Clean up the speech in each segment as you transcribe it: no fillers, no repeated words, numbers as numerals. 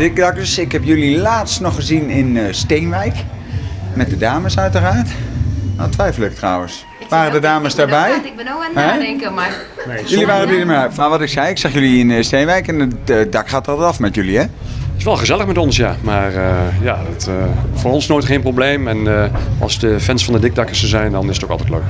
Dikdakkers. Ik heb jullie laatst nog gezien in Steenwijk. Met de dames uiteraard. Nou, twijfel ik trouwens. Waren de dames daarbij? Ik ben ook aan het nadenken, maar... Nee, jullie waren er niet meer uit. Maar wat ik zei, ik zag jullie in Steenwijk en het dak gaat er af met jullie, hè? Het is wel gezellig met ons, ja. Maar voor ons nooit geen probleem. En als de fans van de Dikdakkers er zijn, dan is het ook altijd leuk.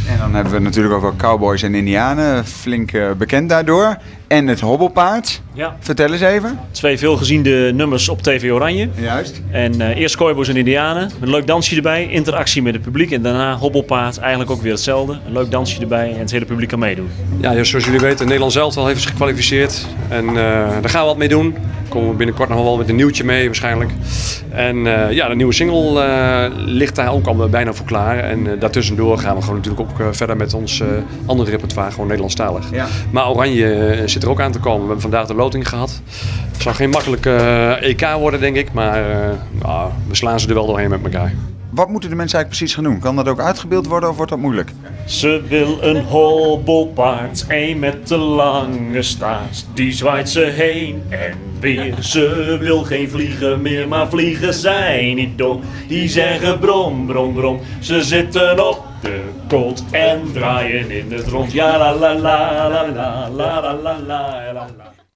En dan hebben we natuurlijk ook wel cowboys en indianen. Flink bekend daardoor. En het hobbelpaard. Ja. Vertel eens even. 2 veelgeziende nummers op TV Oranje. Juist. En eerst cowboys en indianen. Een leuk dansje erbij. Interactie met het publiek. En daarna hobbelpaard. Eigenlijk ook weer hetzelfde. Een leuk dansje erbij. En het hele publiek kan meedoen. Ja, zoals jullie weten, Nederland zelf al heeft zich gekwalificeerd. En daar gaan we wat mee doen. Daar komen we binnenkort nog wel met een nieuwtje mee waarschijnlijk. En de nieuwe single ligt daar ook al bijna voor klaar. En daartussendoor gaan we gewoon natuurlijk ook verder met ons andere repertoire. Gewoon Nederlandstalig. Ja. Maar Oranje zit er ook aan te komen. We hebben vandaag de loting gehad. Het zal geen makkelijke EK worden, denk ik. Maar we slaan ze er wel doorheen met elkaar. Wat moeten de mensen eigenlijk precies gaan doen? Kan dat ook uitgebeeld worden of wordt dat moeilijk? Ze wil een hobbelpaard, een met de lange staart. Die zwaait ze heen en weer. Ze wil geen vliegen meer, maar vliegen zijn niet dom. Die zeggen brom, brom, brom. Ze zitten op de kot en draaien in het rond. Ja la la la la la la la la la la.